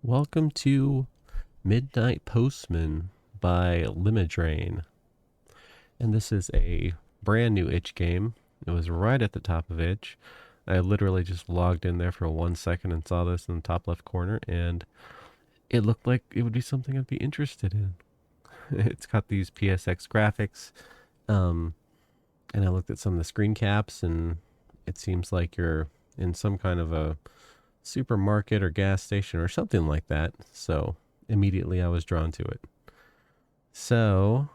Welcome to Midnight Postman by Limidrain. And this is a brand new itch game. It was right at the top of itch. I literally just logged in there for 1 second and saw this in the top left corner, and it looked like it would be something I'd be interested in. It's got these PSX graphics, um, and I looked at some of the screen caps, and it seems like you're in some kind of a supermarket or gas station or something like that. So immediately I was drawn to it. So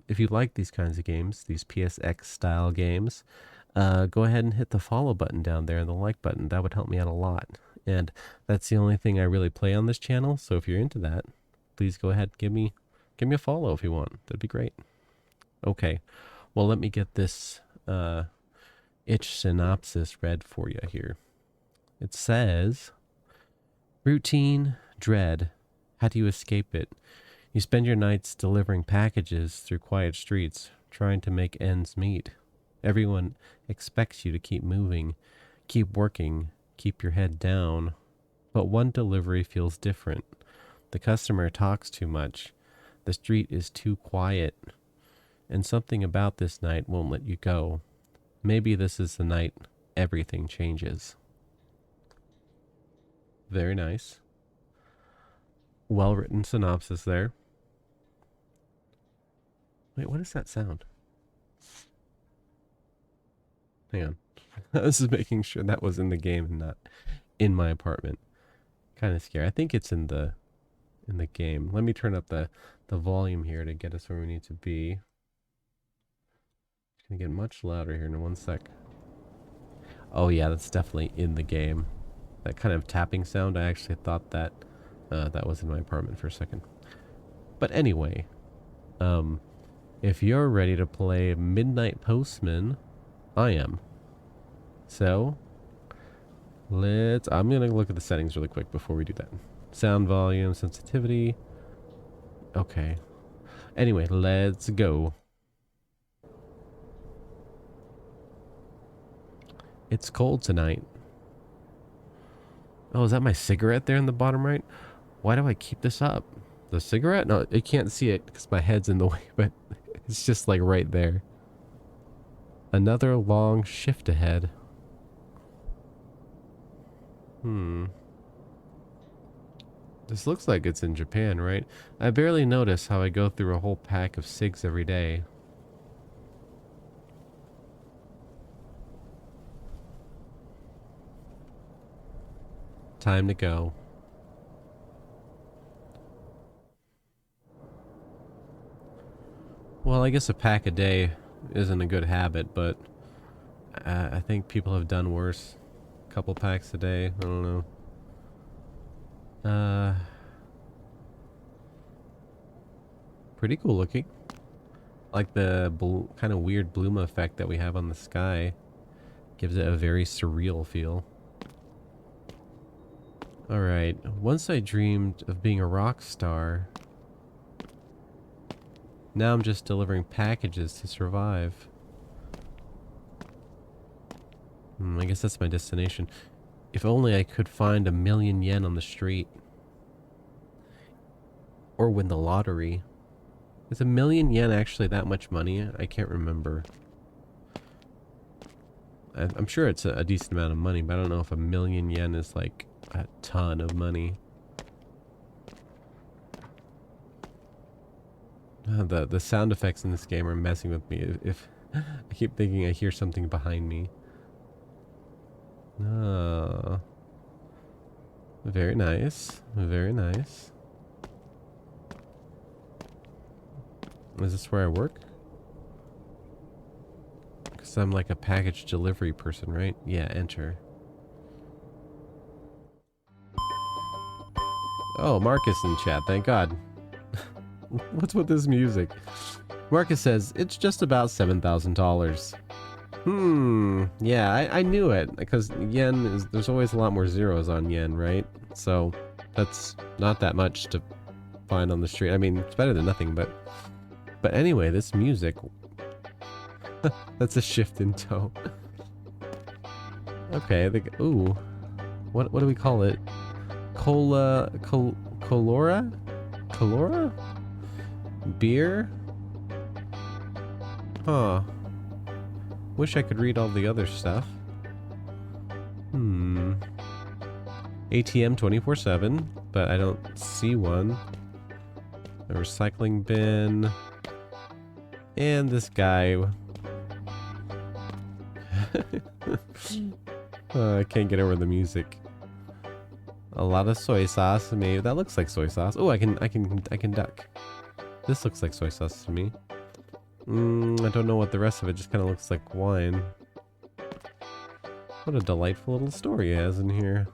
if you like these kinds of games, these PSX style games, go ahead and hit the follow button down there and the like button. That would help me out a lot. And that's the only thing I really play on this channel. So if you're into that, please go ahead and give me a follow if you want. That'd be great. Okay. Well, let me get this itch synopsis read for you here. It says, routine, dread. How do you escape it? You spend your nights delivering packages through quiet streets, trying to make ends meet. Everyone expects you to keep moving, keep working, keep your head down. But one delivery feels different. The customer talks too much. The street is too quiet. And something about this night won't let you go. Maybe this is the night everything changes. Very nice. Well written synopsis there. Wait, what is that sound? Hang on. I was just making sure that was in the game and not in my apartment. Kind of scary. I think it's in the game. Let me turn up the volume here to get us where we need to be. It's gonna get much louder here in 1 sec. Oh yeah, that's definitely in the game. That kind of tapping sound, I actually thought that that was in my apartment for a second. But anyway, if you're ready to play Midnight Postman, I am. So, I'm going to look at the settings really quick before we do that. Sound volume, sensitivity. Okay. Anyway, let's go. It's cold tonight. Oh, is that my cigarette there in the bottom right? Why do I keep this up? The cigarette? No, I can't see it because my head's in the way, but it's just like right there. Another long shift ahead. This looks like it's in Japan, right? I barely notice how I go through a whole pack of cigs every day. Time to go. Well, I guess a pack a day isn't a good habit, but I think people have done worse. A couple packs a day, I don't know. Pretty cool looking. Like the kind of weird bloom effect that we have on the sky. Gives it a very surreal feel. Alright, once I dreamed of being a rock star. Now I'm just delivering packages to survive. I guess that's my destination. If only I could find 1,000,000 yen on the street. Or win the lottery. Is 1,000,000 yen actually that much money? I can't remember. I'm sure it's a decent amount of money, but I don't know if 1,000,000 yen is like a ton of money. The sound effects in this game are messing with me. If I keep thinking I hear something behind me. Ah, very nice. Very nice. Is this where I work? Because I'm like a package delivery person, right? Yeah, enter. Oh, Marcus in chat, thank God. What's with this music? Marcus says, it's just about $7,000. Yeah, I knew it. Because yen is, there's always a lot more zeros on yen, right? So, that's not that much to find on the street. I mean, it's better than nothing, but anyway, this music. That's a shift in tone. Okay, ooh. What do we call it? Colora? Colora? Beer? Huh. Wish I could read all the other stuff. ATM 24/7, but I don't see one. A recycling bin. And this guy. I can't get over the music. A lot of soy sauce. Maybe that looks like soy sauce. Oh, I can duck. This looks like soy sauce to me. I don't know what the rest of it just kind of looks like wine. What a delightful little story he has in here.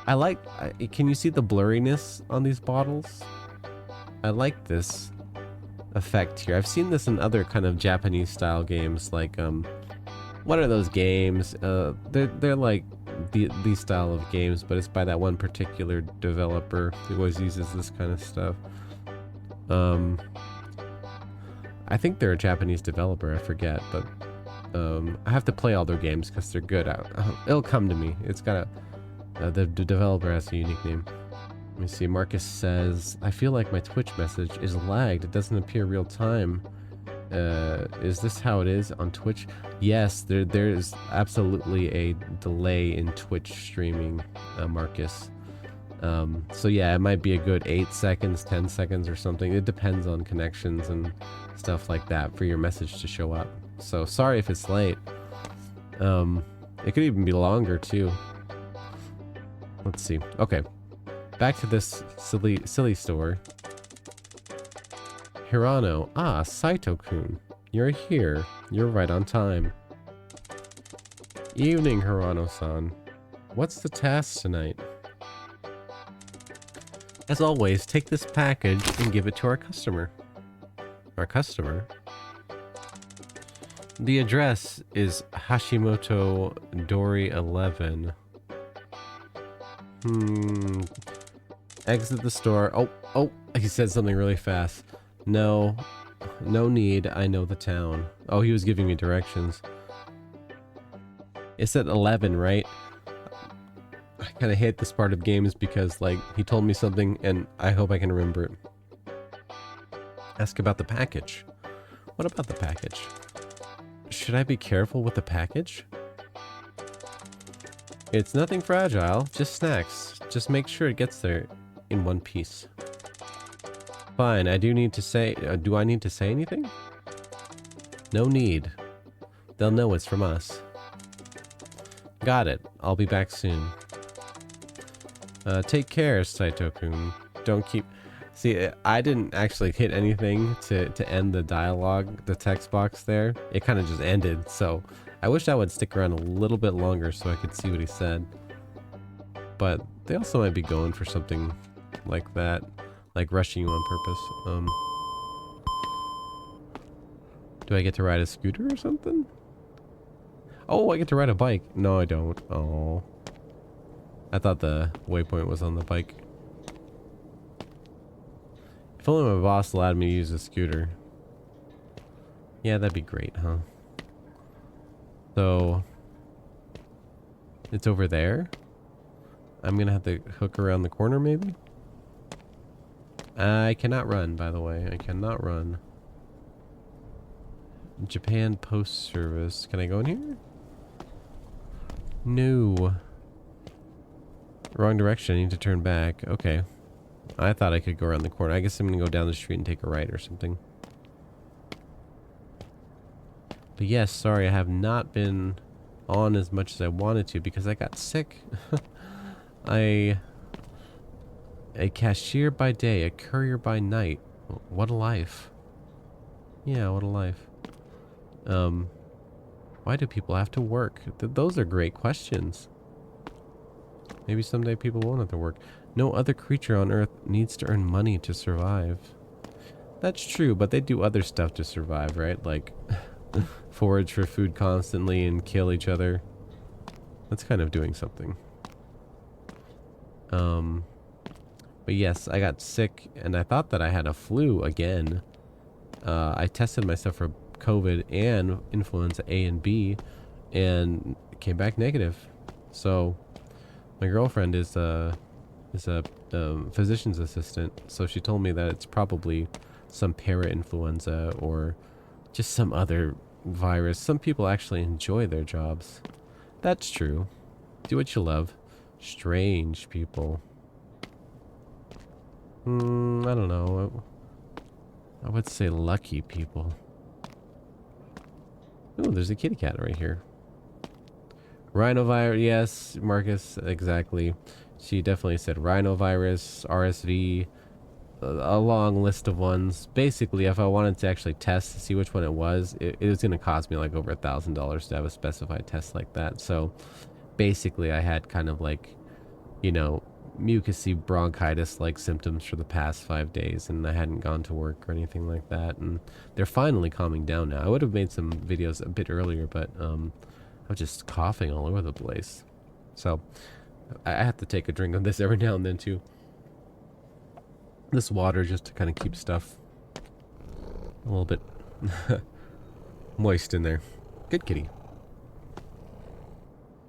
Can you see the blurriness on these bottles? I like this effect here. I've seen this in other kind of Japanese style games, like what are those games? They're like these style of games, but it's by that one particular developer who always uses this kind of stuff. I think they're a Japanese developer, I forget, but I have to play all their games because they're good. It'll come to me. It's got the developer has a unique name. Let me see. Marcus says, I feel like my Twitch message is lagged. It doesn't appear real time. Is this how it is on Twitch? Yes, there is absolutely a delay in Twitch streaming, Marcus. So yeah, it might be a good 8 seconds, 10 seconds or something. It depends on connections and stuff like that for your message to show up. So sorry if it's late. It could even be longer too. Let's see. Okay, back to this silly store. Hirano. Ah, Saito-kun. You're here. You're right on time. Evening, Hirano-san. What's the task tonight? As always, take this package and give it to our customer. Our customer? The address is Hashimoto Dori 11. Exit the store. Oh, he said something really fast. No need. I know the town. Oh, he was giving me directions. It said 11, right? I kind of hate this part of games because, like, he told me something and I hope I can remember it. Ask about the package. What about the package? Should I be careful with the package? It's nothing fragile, just snacks. Just make sure it gets there in one piece. Fine, I do need to say... do I need to say anything? No need. They'll know it's from us. Got it. I'll be back soon. Take care, Saito-kun. Don't keep... See, I didn't actually hit anything to end the dialogue, the text box there. It kind of just ended, so I wish I would stick around a little bit longer so I could see what he said. But they also might be going for something like that, like rushing you on purpose. Do I get to ride a scooter or something? Oh, I get to ride a bike. No, I don't. Oh. I thought the waypoint was on the bike. If only my boss allowed me to use a scooter. Yeah, that'd be great, huh? So, it's over there? I'm gonna have to hook around the corner, maybe? I cannot run, by the way. I cannot run. Japan Post Service. Can I go in here? No. Wrong direction. I need to turn back. Okay. I thought I could go around the corner. I guess I'm gonna go down the street and take a right or something. But yes, sorry, I have not been on as much as I wanted to because I got sick. A cashier by day, a courier by night. What a life. Yeah, what a life. Why do people have to work? Those are great questions. Maybe someday people won't have to work. No other creature on Earth needs to earn money to survive. That's true, but they do other stuff to survive, right? Like forage for food constantly and kill each other. That's kind of doing something. But yes, I got sick and I thought that I had a flu again. I tested myself for COVID and influenza A and B and it came back negative. So my girlfriend is is a physician's assistant, so she told me that it's probably some para-influenza or just some other virus. Some people actually enjoy their jobs. That's true. Do what you love. Strange people. I don't know. I would say lucky people. Ooh, there's a kitty cat right here. Rhinovirus, yes, Marcus, exactly. She definitely said rhinovirus, RSV, a long list of ones. Basically, if I wanted to actually test to see which one it was going to cost me like over $1,000 to have a specified test like that. So basically, I had kind of like, you know, mucousy bronchitis like symptoms for the past 5 days, and I hadn't gone to work or anything like that, and they're finally calming down now. I would have made some videos a bit earlier, but I was just coughing all over the place. So I have to take a drink of this every now and then too. This water just to kind of keep stuff a little bit moist in there. Good kitty.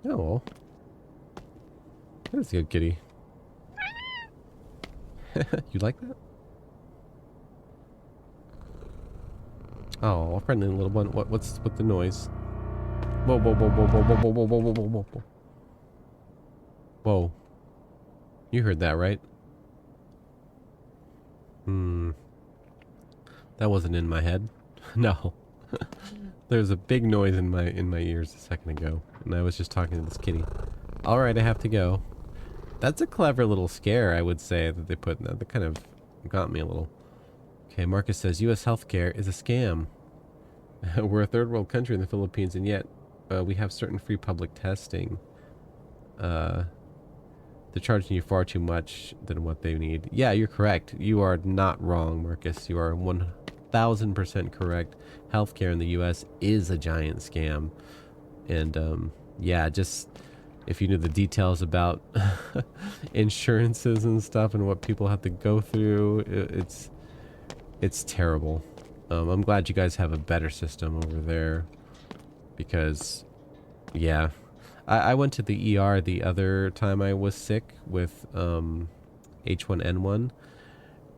Oh, that's a good kitty. You like that? Oh, friendly little one. What's with the noise? Whoa, whoa, whoa, whoa, whoa, whoa, whoa, whoa, whoa, whoa, whoa, whoa. Whoa. You heard that, right? That wasn't in my head. No. There was a big noise in my ears a second ago, and I was just talking to this kitty. All right, I have to go. That's a clever little scare, I would say, that they put in that. That kind of got me a little. Okay, Marcus says U.S. healthcare is a scam. We're a third world country in the Philippines, and yet we have certain free public testing. They're charging you far too much than what they need. Yeah, you're correct. You are not wrong, Marcus. You are 1000% correct. Healthcare in the U.S. is a giant scam. And yeah, just if you knew the details about insurances and stuff and what people have to go through, it's terrible. I'm glad you guys have a better system over there, because yeah, I went to the ER the other time I was sick with H1N1,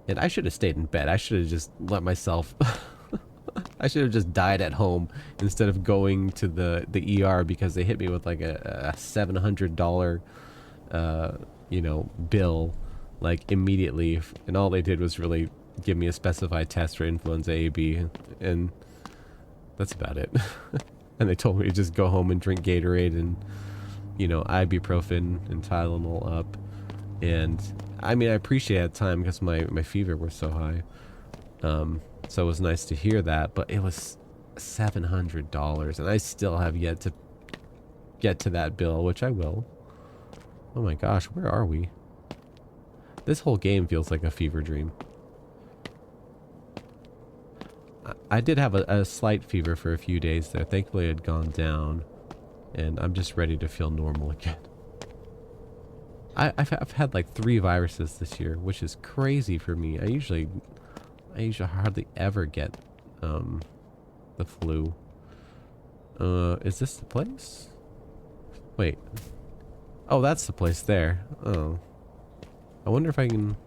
and I should have stayed in bed. I should have just let myself I should have just died at home instead of going to the ER, because they hit me with like a $700 you know, bill like immediately, and all they did was really give me a specified test for influenza A, B, and that's about it. And they told me to just go home and drink Gatorade and, you know, ibuprofen and Tylenol up. And I mean, I appreciate that time because my fever was so high. So it was nice to hear that, but it was $700, and I still have yet to get to that bill, which I will. Oh my gosh, where are we? This whole game feels like a fever dream. I did have a slight fever for a few days there. Thankfully, it had gone down, and I'm just ready to feel normal again. I've had like 3 viruses this year, which is crazy for me. I usually hardly ever get the flu. Is this the place? Wait. Oh, that's the place there. Oh. I wonder if I can...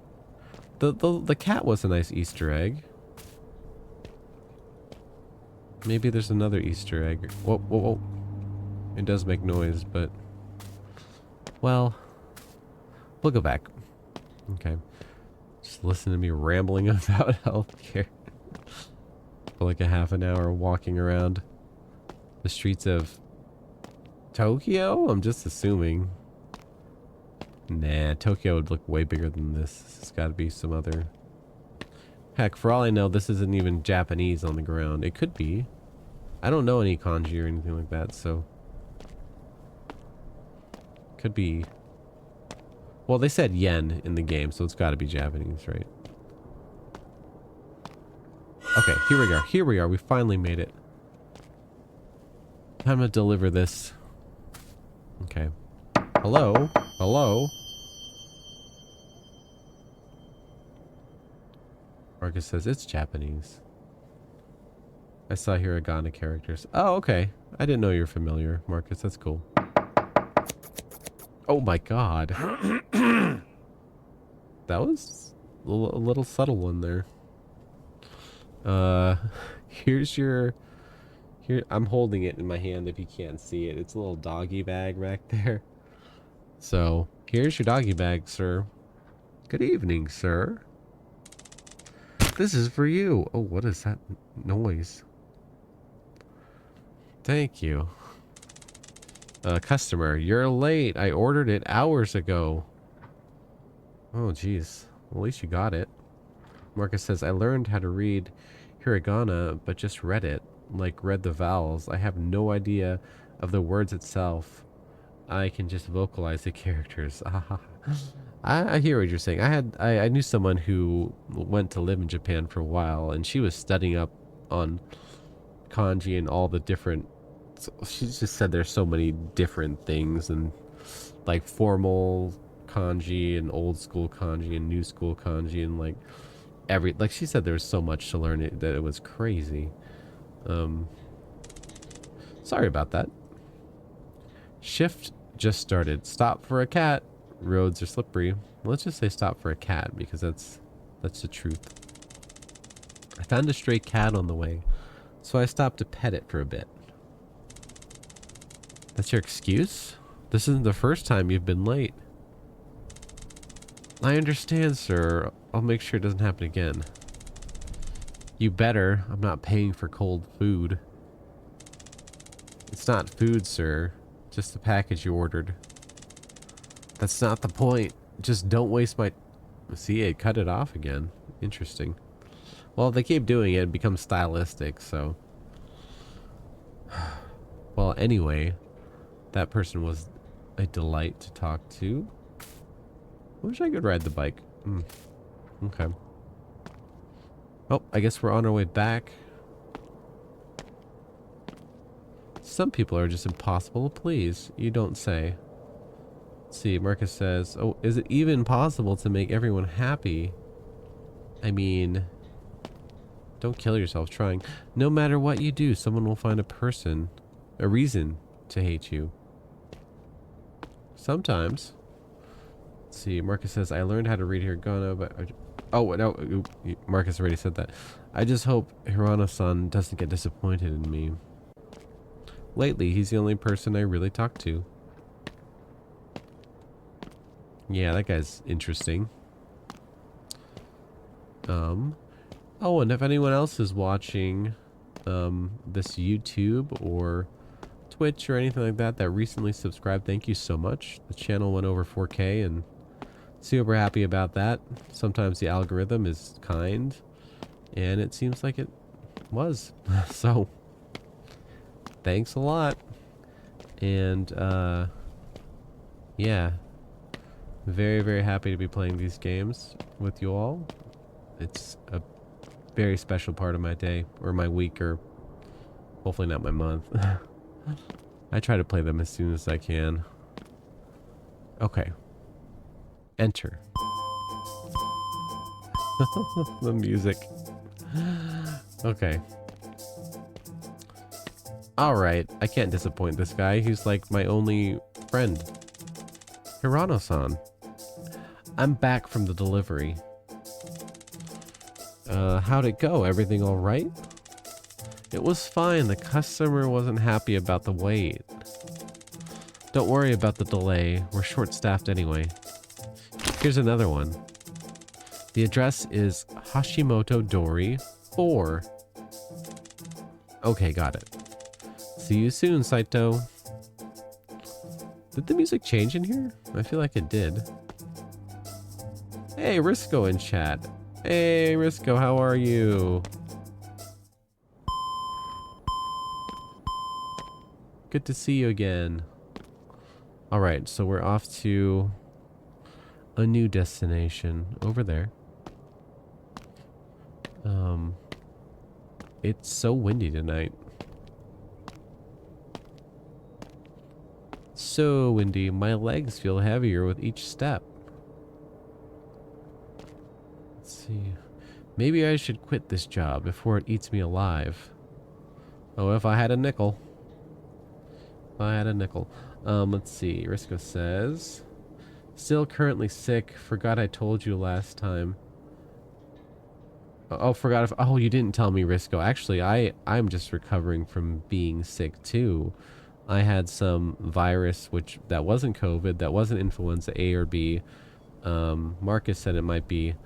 The cat was a nice Easter egg. Maybe there's another Easter egg. Whoa, whoa, whoa. It does make noise, but... Well... We'll go back. Okay. Just listen to me rambling about healthcare for like a half an hour, walking around the streets of Tokyo? I'm just assuming. Nah, Tokyo would look way bigger than this. It's got to be some other... Heck, for all I know, this isn't even Japanese on the ground. It could be. I don't know any kanji or anything like that, so... Could be... Well, they said yen in the game, so it's got to be Japanese, right? Okay, here we are. Here we are. We finally made it. Time to deliver this. Okay. Hello? Hello? Marcus says it's Japanese. I saw hiragana characters. Oh, okay. I didn't know you were familiar, Marcus. That's cool. Oh my god. That was a little subtle one there. Uh, here's your... Here, I'm holding it in my hand if you can't see it. It's a little doggy bag back there. So, here's your doggy bag, sir. Good evening, sir. This is for you. Oh, what is that noise? Thank you. Customer, you're late. I ordered it hours ago. Oh, jeez. Well, at least you got it. Marcus says, I learned how to read hiragana, but just read it. Like, read the vowels. I have no idea of the words itself. I can just vocalize the characters. I hear what you're saying. I knew someone who went to live in Japan for a while, and she was studying up on kanji and all the different... She just said there's so many different things, and like formal kanji and old school kanji and new school kanji and like like she said there was so much to learn that it was crazy. Sorry about that. Shift just started. Stop for a cat. Roads are slippery. Let's just say stop for a cat because that's the truth. I found a stray cat on the way, so I stopped to pet it for a bit. That's your excuse? This isn't the first time you've been late. I understand, sir. I'll make sure it doesn't happen again. You better. I'm not paying for cold food. It's not food, sir. Just the package you ordered. That's not the point. Just don't waste my... See, it cut it off again. Interesting. Well, if they keep doing it, it becomes stylistic, so... Well, anyway, that person was a delight to talk to. Wish I could ride the bike. Okay. Oh, I guess we're on our way back. Some people are just impossible to please. You don't say. Let's see, Marcus says, oh, is it even possible to make everyone happy? I mean, don't kill yourself trying. No matter what you do, someone will find a reason to hate you. Sometimes. Let's see, Marcus says, I learned how to read hiragana, but... Oh, no, Marcus already said that. I just hope Hirano-san doesn't get disappointed in me. Lately, he's the only person I really talk to. Yeah, that guy's interesting. Oh, and if anyone else is watching this YouTube or Twitch or anything like that recently subscribed, thank you so much. The channel went over 4K and super happy about that. Sometimes the algorithm is kind, and it seems like it was. So, thanks a lot. And, yeah. Very, very happy to be playing these games with you all. It's a very special part of my day, or my week, or hopefully not my month. I try to play them as soon as I can. Okay. Enter. The music. Okay. Alright, I can't disappoint this guy. He's like my only friend. Hirano-san. I'm back from the delivery. How'd it go? Everything alright? It was fine. The customer wasn't happy about the wait. Don't worry about the delay. We're short-staffed anyway. Here's another one. The address is Hashimoto Dori 4. Okay, got it. See you soon, Saito. Did the music change in here? I feel like it did. Hey, Risco in chat. Hey, Risco, how are you? Good to see you again. Alright, so we're off to a new destination over there. It's so windy tonight. So windy, my legs feel heavier with each step. Let's see. Maybe I should quit this job before it eats me alive. Oh, if I had a nickel. If I had a nickel. Let's see. Risco says, Still currently sick. Forgot I told you last time. Oh, forgot if... Oh, you didn't tell me, Risco. Actually, I'm just recovering from being sick, too. I had some virus, which... That wasn't COVID. That wasn't influenza A or B. Marcus said it might be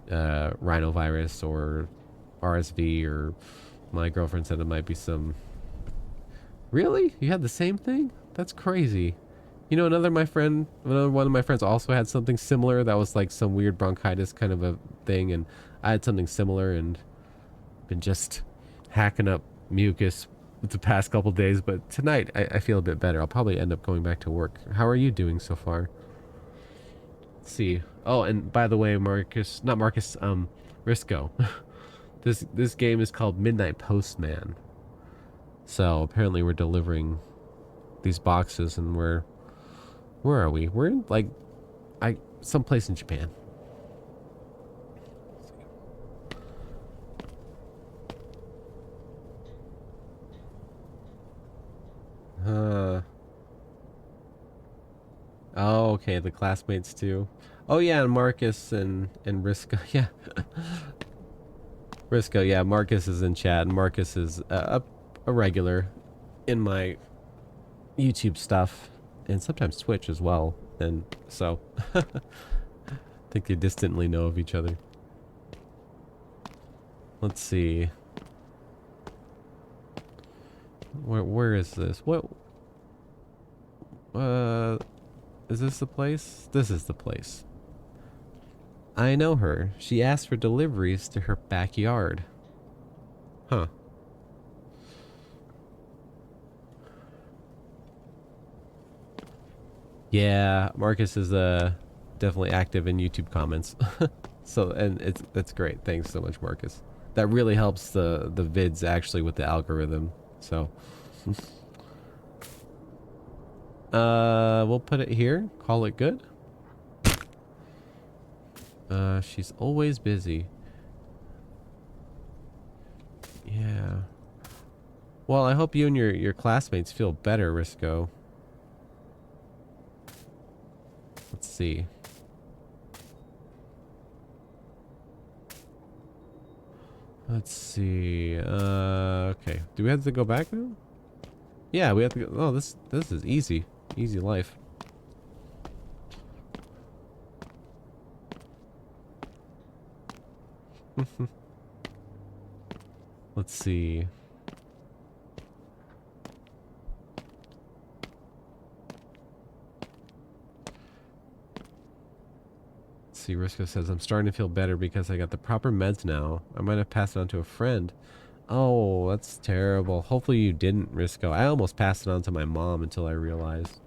rhinovirus or RSV, or my girlfriend said it might be some... Really? You had the same thing? That's crazy. You know, another one of my friends also had something similar that was like some weird bronchitis kind of a thing, and I had something similar and been just hacking up mucus the past couple days, but tonight I feel a bit better. I'll probably end up going back to work. How are you doing so far? Let's see. Oh, and by the way, Marcus, not Marcus, Risco. This game is called Midnight Postman. So apparently we're delivering these boxes, and where are we? We're in like someplace in Japan. Oh, okay, the classmates too. Oh yeah, and Marcus and Risco. Yeah. Risco, yeah, Marcus is in chat, and Marcus is a regular in my YouTube stuff, and sometimes Twitch as well. And so I think they distantly know of each other. Let's see. Where is this? What is this the place? This is the place. I know her. She asked for deliveries to her backyard. Huh. Yeah, Marcus is definitely active in YouTube comments. So, and that's great. Thanks so much, Marcus. That really helps the vids actually with the algorithm. So we'll put it here. Call it good. She's always busy. Yeah. Well, I hope you and your classmates feel better, Risco. Let's see. Let's see. Okay. Do we have to go back now? Yeah, we have to go. Oh, this is easy. Easy life. Let's see. See, Risco says, I'm starting to feel better because I got the proper meds now. I might have passed it on to a friend. Oh, that's terrible. Hopefully you didn't, Risco. I almost passed it on to my mom until I realized.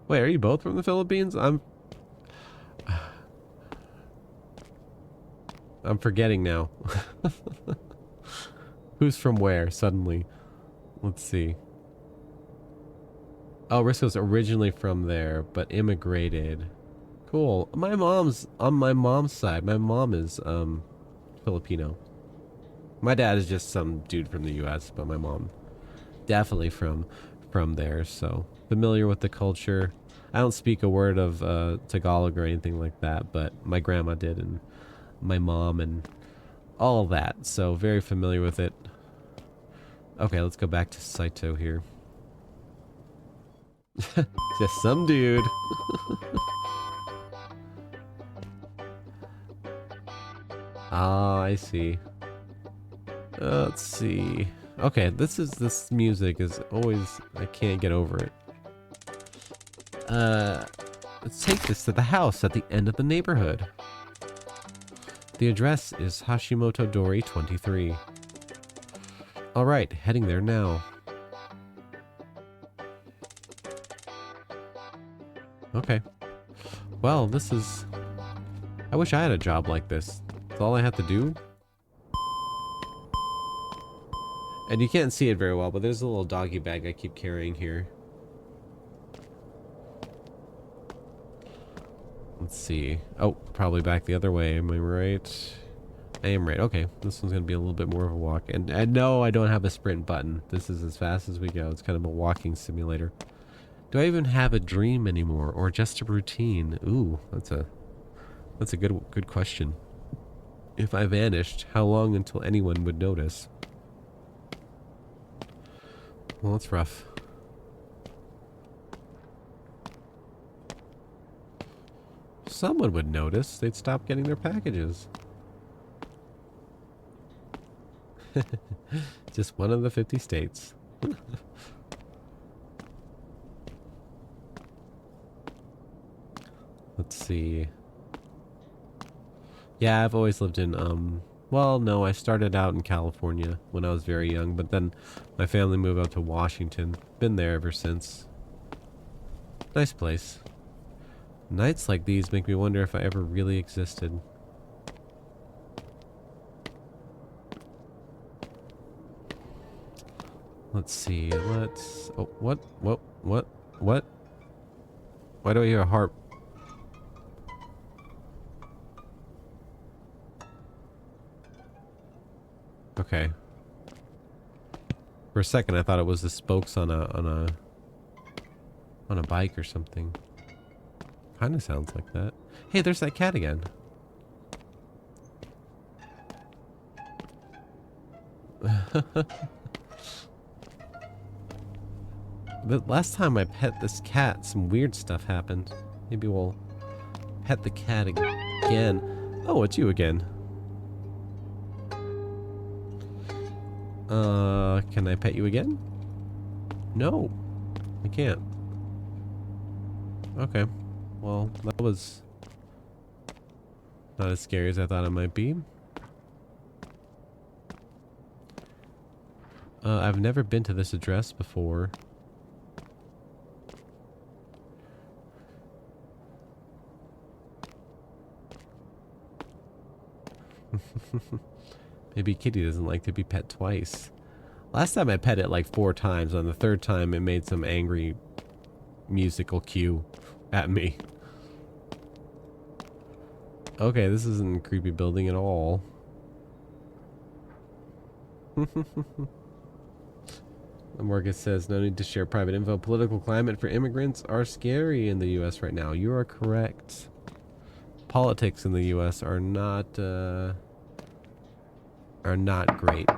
Wait, are you both from the Philippines? I'm forgetting now. Who's from where suddenly? Let's see. Oh, Risco's originally from there, but immigrated. Cool. My mom's on my mom's side. My mom is Filipino. My dad is just some dude from the US, but my mom definitely from there, so familiar with the culture. I don't speak a word of Tagalog or anything like that, but my grandma did, and my mom, and all that, so very familiar with it. Okay, let's go back to Saito here. Just some dude. Ah, I see. Let's see. Okay, this music is always, I can't get over it. Let's take this to the house at the end of the neighborhood. The address is Hashimoto Dori 23. Alright, heading there now. Okay. Well, this is... I wish I had a job like this. That's all I have to do. And you can't see it very well, but there's a little doggy bag I keep carrying here. Let's see. Oh, probably back the other way, am I right? I am right. Okay, this one's going to be a little bit more of a walk. And no, I don't have a sprint button. This is as fast as we go. It's kind of a walking simulator. Do I even have a dream anymore, or just a routine? Ooh, that's a good question. If I vanished, how long until anyone would notice? Well, that's rough. Someone would notice. They'd stop getting their packages. Just one of the 50 states. Let's see. Yeah, I've always lived in, well, no, I started out in California when I was very young, but then my family moved out to Washington. Been there ever since. Nice place. Nights like these make me wonder if I ever really existed. Let's see, oh, what? Why do I hear a harp? Okay. For a second, I thought it was the spokes on a bike or something. Kind of sounds like that. Hey, there's that cat again. The last time I pet this cat, some weird stuff happened. Maybe we'll pet the cat again. Oh, it's you again. Can I pet you again? No, I can't. Okay. Well, that was not as scary as I thought it might be. I've never been to this address before. Maybe Kitty doesn't like to be pet twice. Last time I pet it like 4 times. On the 3rd time, it made some angry musical cue at me. Okay, this isn't a creepy building at all. Marcus says, no need to share private info. Political climate for immigrants are scary in the U.S. right now. You are correct. Politics in the U.S. are not great.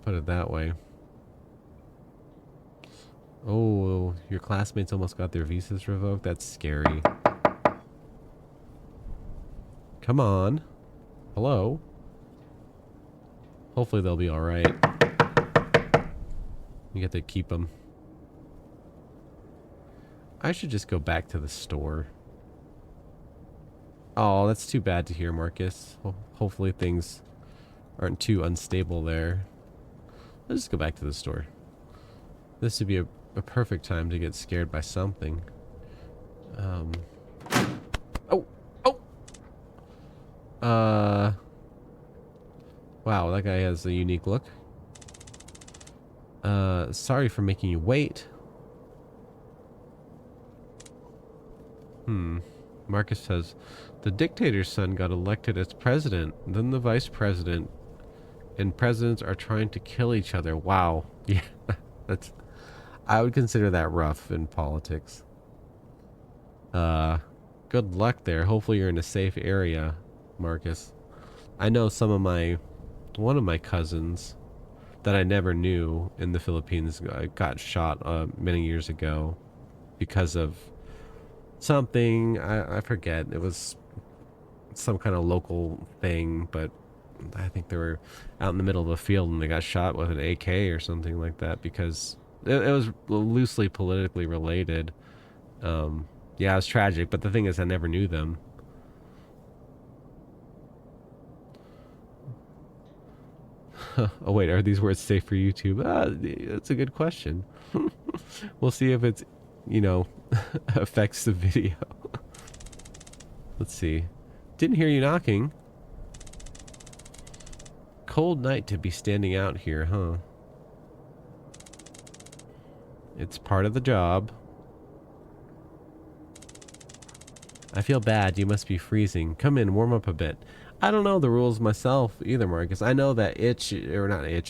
Put it that way. Oh, your classmates almost got their visas revoked? That's scary. Come on. Hello? Hopefully they'll be alright. You get to keep them. I should just go back to the store. Oh, that's too bad to hear, Marcus. Hopefully things aren't too unstable there. Let's just go back to the store. This would be a perfect time to get scared by something. Oh! Wow, that guy has a unique look. Sorry for making you wait. Marcus says, the dictator's son got elected as president, then the vice president, and presidents are trying to kill each other. Wow. Yeah, I would consider that rough in politics. Good luck there. Hopefully you're in a safe area, Marcus. I know one of my cousins that I never knew in the Philippines got shot many years ago because of something. I forget. It was some kind of local thing, but I think they were out in the middle of a field and they got shot with an AK or something like that because it was loosely politically related. Yeah, it was tragic, but the thing is I never knew them. Oh wait, are these words safe for YouTube? That's a good question. We'll see if it's, affects the video. Let's see. Didn't hear you knocking. Cold night to be standing out here, huh? It's part of the job. I feel bad. You must be freezing. Come in, warm up a bit. I don't know the rules myself either, Marcus. I know that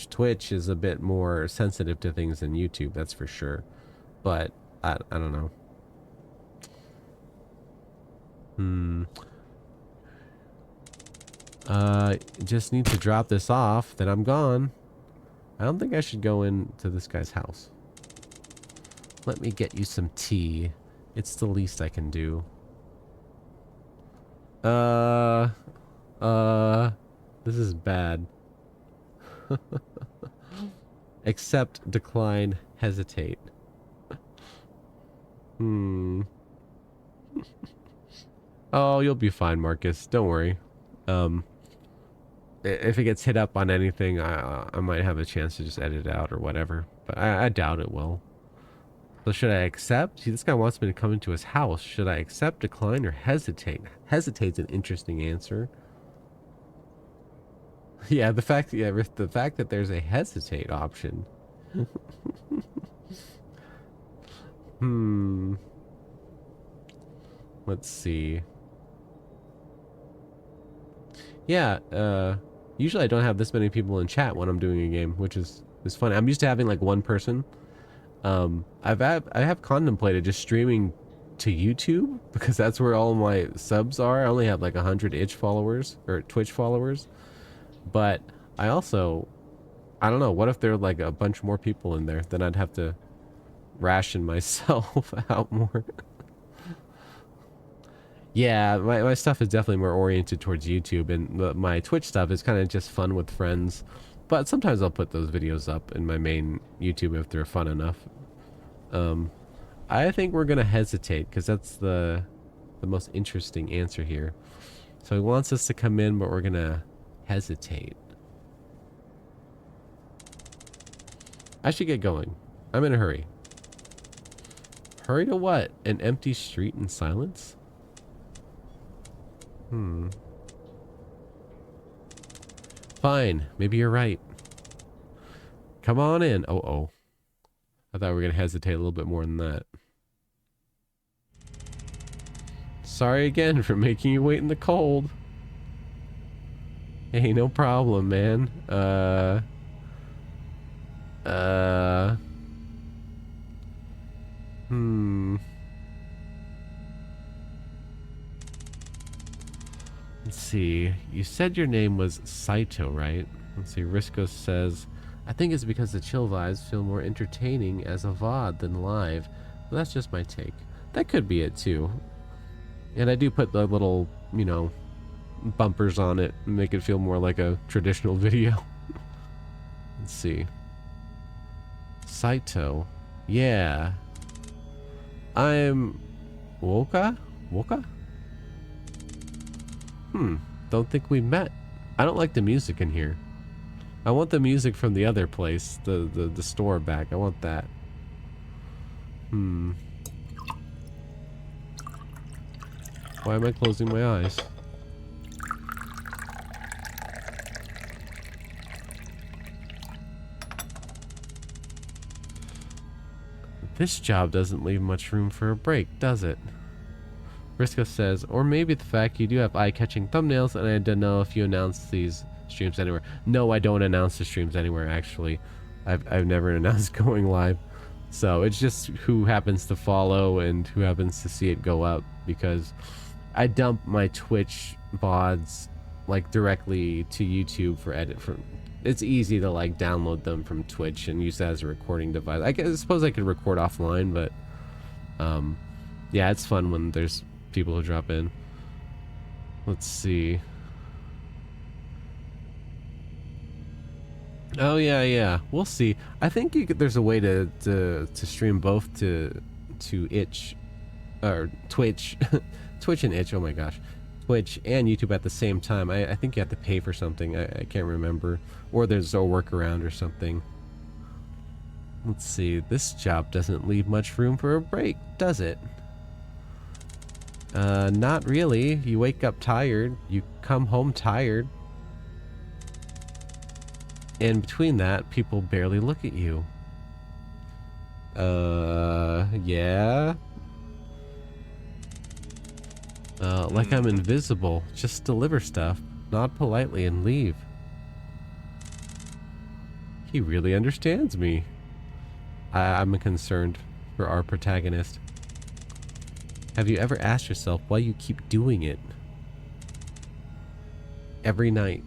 Twitch is a bit more sensitive to things than YouTube, that's for sure. But I don't know. Just need to drop this off, then I'm gone. I don't think I should go into this guy's house. Let me get you some tea. It's the least I can do. This is bad. Accept, decline, hesitate. Oh, you'll be fine, Marcus. Don't worry. If it gets hit up on anything, I might have a chance to just edit it out or whatever. But I doubt it will. So should I accept? See, this guy wants me to come into his house. Should I accept, decline, or hesitate? Hesitate's an interesting answer. Yeah, the fact that there's a hesitate option. Let's see. Yeah, usually I don't have this many people in chat when I'm doing a game, which is fun. I'm used to having like one person. I have contemplated just streaming to YouTube because that's where all my subs are. I only have like 100 itch followers or Twitch followers, but I don't know, what if there are like a bunch more people in there? Then I'd have to ration myself out more. Yeah, my stuff is definitely more oriented towards YouTube, and my Twitch stuff is kind of just fun with friends. But sometimes I'll put those videos up in my main YouTube if they're fun enough. I think we're gonna hesitate because that's the most interesting answer here. So he wants us to come in, but we're gonna hesitate. I should get going. I'm in a hurry. Hurry to what? An empty street in silence? Fine. Maybe you're right. Come on in. Oh. I thought we were going to hesitate a little bit more than that. Sorry again for making you wait in the cold. Hey, no problem, man. Let's see. You said your name was Saito, right? Let's see. Risco says, I think it's because the chill vibes feel more entertaining as a VOD than live. But that's just my take. That could be it too. And I do put the little, you know, bumpers on it and make it feel more like a traditional video. Let's see. Saito. Yeah. I'm Woka? Don't think we met. I don't like the music in here. I want the music from the other place, the store back. I want that. Why am I closing my eyes? This job doesn't leave much room for a break, does it? Risco says, or maybe the fact you do have eye-catching thumbnails, and I don't know if you announce these streams anywhere. No, I don't announce the streams anywhere, actually. I've never announced going live. So it's just who happens to follow and who happens to see it go up, because I dump my Twitch VODs like directly to YouTube for edit. It's easy to like download them from Twitch and use that as a recording device. I suppose I could record offline, but yeah, it's fun when there's people who drop in. Let's see. Oh yeah, we'll see. I think there's a way to stream both to itch or Twitch Twitch and itch. Oh my gosh, Twitch and YouTube at the same time. I think you have to pay for something. I can't remember, or there's a workaround or something. Let's see. This job doesn't leave much room for a break, does it? Not really. You wake up tired, you come home tired, and between that, people barely look at you. Yeah. Like I'm invisible. Just deliver stuff. nod politely, and leave. He really understands me. I'm concerned for our protagonist. Have you ever asked yourself why you keep doing it? Every night.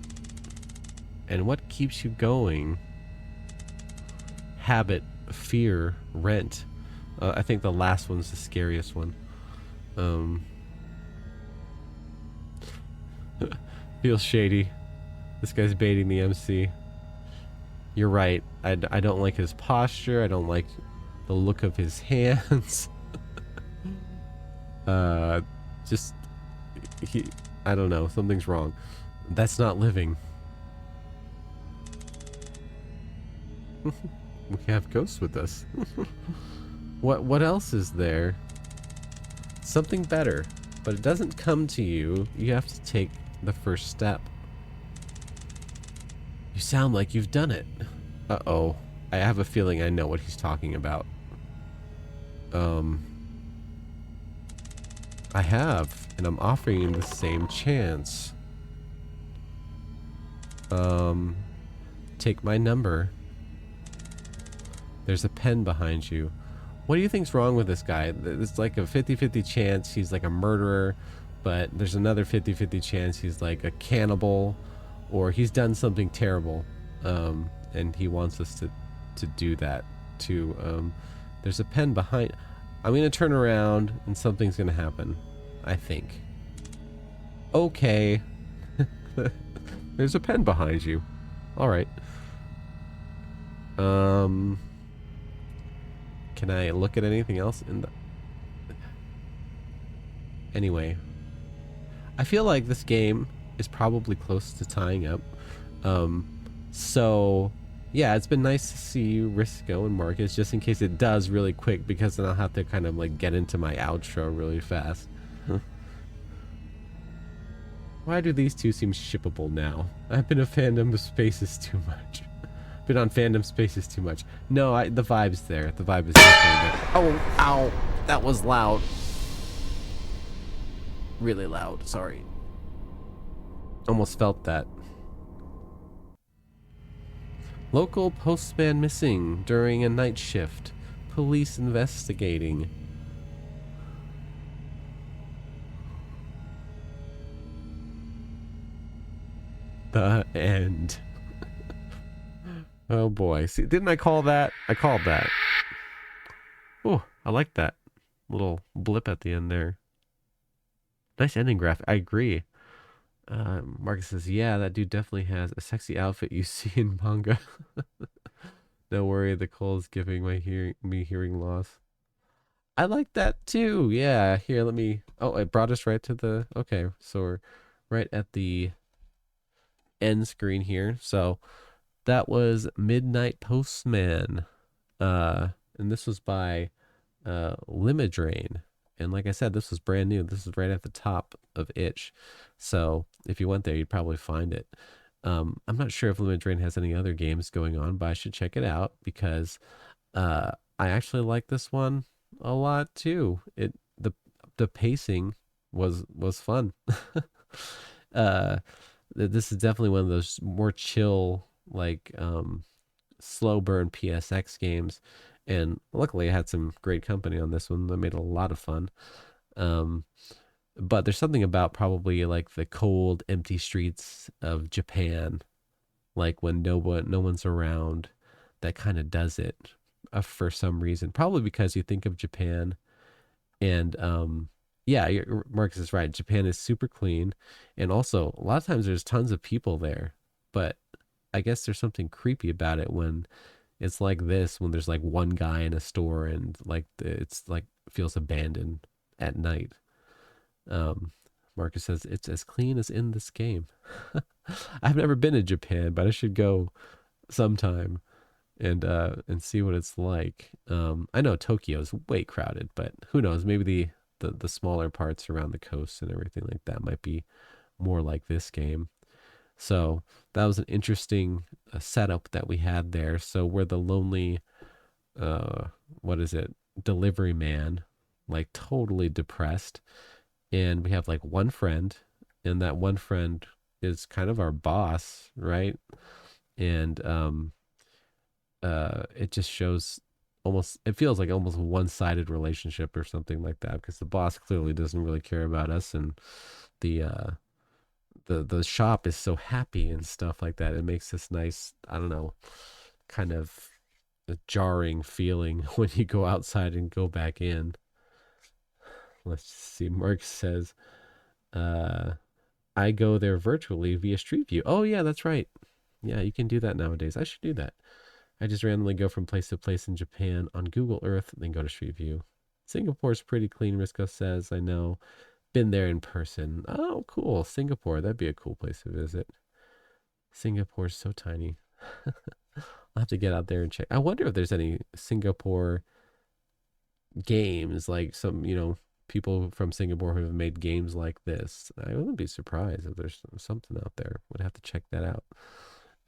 And what keeps you going? Habit, fear, rent. I think the last one's the scariest one. Feels shady. This guy's baiting the MC. You're right. I don't like his posture. I don't like the look of his hands. Just he. I don't know. Something's wrong. That's not living. We have ghosts with us. What else is there? Something better, but it doesn't come to you. You have to take the first step. You sound like you've done it. Uh-oh. I have a feeling I know what he's talking about. I have, and I'm offering him the same chance. Take my number. There's a pen behind you. What do you think's wrong with this guy? It's like a 50-50 chance he's like a murderer, but there's another 50-50 chance he's like a cannibal, or he's done something terrible, and he wants us to do that too. There's a pen behind. I'm gonna turn around and something's gonna happen, I think. Okay. There's a pen behind you. All right. Can I look at anything else in the... Anyway. I feel like this game is probably close to tying up. So, yeah, it's been nice to see you, Risco and Marcus, just in case it does really quick, because then I'll have to kind of like get into my outro really fast. Why do these two seem shippable now? I've been a fandom of spaces too much. Been on fandom spaces too much. No, the vibe's there. The vibe is definitely there. Oh, ow. That was loud. Really loud. Sorry. Almost felt that. Local postman missing during a night shift. Police investigating. The end. Oh boy. See, didn't I call that? I called that. Oh, I like that little blip at the end there. Nice ending graphic. I agree. Marcus says, yeah, that dude definitely has a sexy outfit you see in manga. Don't worry, the cold's giving me hearing loss. I like that too. Yeah, here, let me... Oh, it brought us right to the... Okay, so we're right at the end screen here. So that was Midnight Postman. And this was by Limidrain. And like I said, this was brand new. This is right at the top of itch. So if you went there, you'd probably find it. I'm not sure if Limidrain has any other games going on, but I should check it out because I actually like this one a lot too. The pacing was fun. This is definitely one of those more chill, like slow burn PSX games, and luckily I had some great company on this one that made it a lot of fun. But there's something about probably like the cold, empty streets of Japan, like when no one's around, that kind of does it for some reason. Probably because you think of Japan, and yeah, Marcus is right. Japan is super clean, and also a lot of times there's tons of people there, but I guess there's something creepy about it when it's like this, when there's like one guy in a store and like it's like feels abandoned at night. Marcus says it's as clean as in this game. I've never been to Japan, but I should go sometime and see what it's like. I know Tokyo's way crowded, but who knows? Maybe the smaller parts around the coast and everything like that might be more like this game. So that was an interesting setup that we had there. So we're the lonely, what is it, delivery man, like totally depressed, and we have like one friend, and that one friend is kind of our boss, right? And it just shows almost, it feels like almost a one-sided relationship or something like that, because the boss clearly doesn't really care about us, and the the shop is so happy and stuff like that. It makes this nice, I don't know, kind of a jarring feeling when you go outside and go back in. Let's see. Mark says, uh, I go there virtually via Street View. Oh, yeah, that's right. Yeah, you can do that nowadays. I should do that. I just randomly go from place to place in Japan on Google Earth, then go to Street View. Singapore's pretty clean, Risco says. I know. Been there in person. Oh, cool. Singapore. That'd be a cool place to visit. Singapore's so tiny. I'll have to get out there and check. I wonder if there's any Singapore games, like some, people from Singapore who have made games like this. I wouldn't be surprised if there's something out there. Would have to check that out.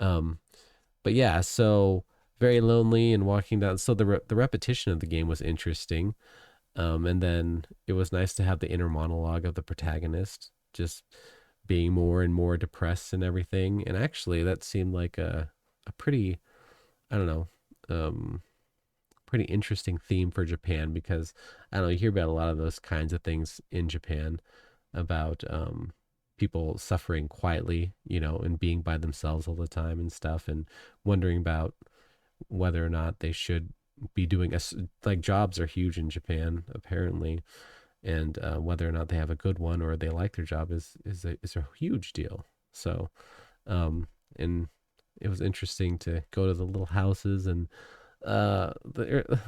Um, but yeah, so very lonely and walking down. So the repetition of the game was interesting. And then it was nice to have the inner monologue of the protagonist just being more and more depressed and everything. And actually, that seemed like a pretty, I don't know, pretty interesting theme for Japan, because I don't know, you hear about a lot of those kinds of things in Japan about people suffering quietly, and being by themselves all the time and stuff, and wondering about whether or not they should be doing like jobs are huge in Japan apparently, and whether or not they have a good one or they like their job is a huge deal. So, and it was interesting to go to the little houses, and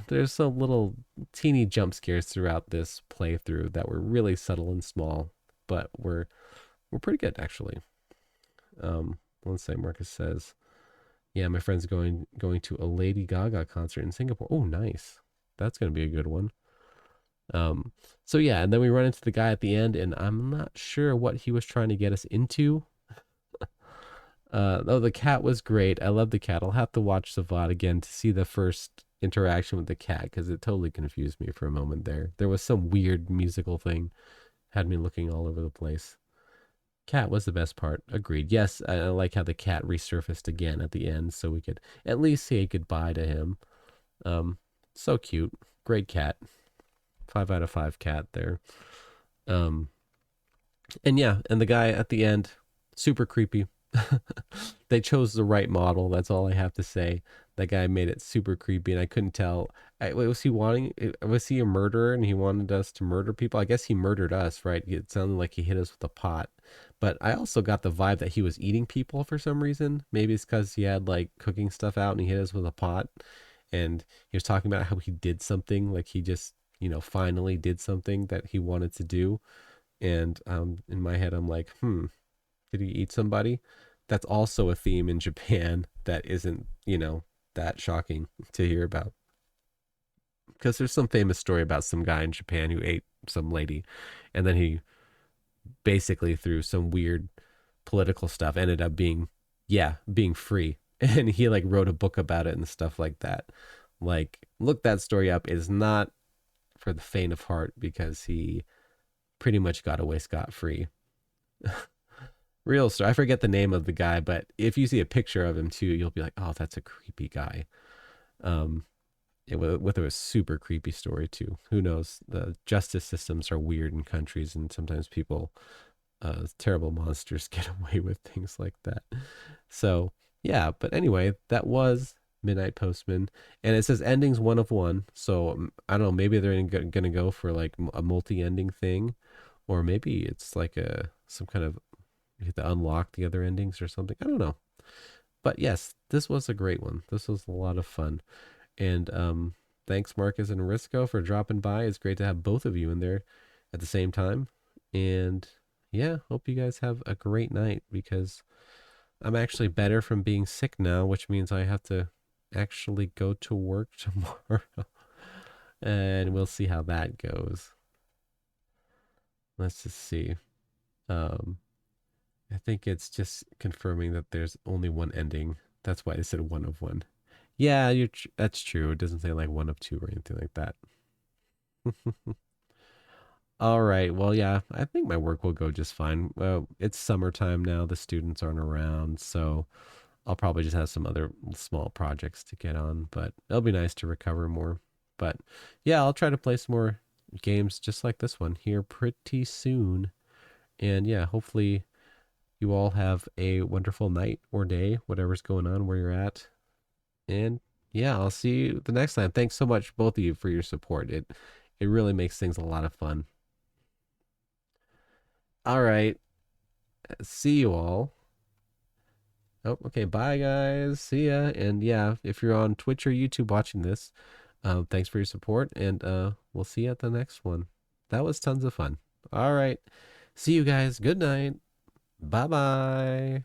there's some little teeny jump scares throughout this playthrough that were really subtle and small, but were pretty good actually. Let's say Marcus says, "Yeah, my friend's going to a Lady Gaga concert in Singapore. Oh, nice. That's gonna be a good one." Um, so yeah, and then we run into the guy at the end, and I'm not sure what he was trying to get us into. Oh, the cat was great. I love the cat. I'll have to watch the VOD again to see the first interaction with the cat, because it totally confused me for a moment there. There was some weird musical thing, had me looking all over the place. Cat was the best part. Agreed. Yes, I like how the cat resurfaced again at the end, so we could at least say goodbye to him. Um, so cute. Great cat. 5 out of 5 cat there. Um, and yeah, and the guy at the end, super creepy. They chose the right model. That's all I have to say. That guy made it super creepy, and I couldn't tell. Was he wanting? Was he a murderer, and he wanted us to murder people? I guess he murdered us, right? It sounded like he hit us with a pot. But I also got the vibe that he was eating people for some reason. Maybe it's because he had like cooking stuff out, and he hit us with a pot, and he was talking about how he did something, like he just finally did something that he wanted to do. And in my head, I'm like, did he eat somebody? That's also a theme in Japan that isn't, that shocking to hear about. Because there's some famous story about some guy in Japan who ate some lady, and then he basically, through some weird political stuff, ended up being free. And he like wrote a book about it and stuff like that. Like, look that story up. It is not for the faint of heart, because he pretty much got away scot free. Real story. I forget the name of the guy, but if you see a picture of him too, you'll be like, "Oh, that's a creepy guy." Um, with a super creepy story too. Who knows? The justice systems are weird in countries, and sometimes people, terrible monsters, get away with things like that. So yeah, but anyway, that was Midnight Postman, and it says endings 1 of 1. So I don't know. Maybe they're gonna go for like a multi-ending thing, or maybe it's like a some kind of, you have to unlock the other endings or something. I don't know. But yes, this was a great one. This was a lot of fun. And thanks, Marcus and Risco, for dropping by. It's great to have both of you in there at the same time. And yeah, hope you guys have a great night, because I'm actually better from being sick now, which means I have to actually go to work tomorrow. And we'll see how that goes. Let's just see. Um, I think it's just confirming that there's only one ending. That's why I said 1 of 1. Yeah, that's true. It doesn't say like 1 of 2 or anything like that. All right. Well, yeah, I think my work will go just fine. It's summertime now. The students aren't around, so I'll probably just have some other small projects to get on, but it'll be nice to recover more. But yeah, I'll try to play some more games just like this one here pretty soon. And yeah, hopefully you all have a wonderful night or day, whatever's going on where you're at. And yeah, I'll see you the next time. Thanks so much, both of you, for your support. It really makes things a lot of fun. All right. See you all. Oh, okay. Bye, guys. See ya. And yeah, if you're on Twitch or YouTube watching this, thanks for your support, and we'll see you at the next one. That was tons of fun. All right. See you guys. Good night. Bye bye.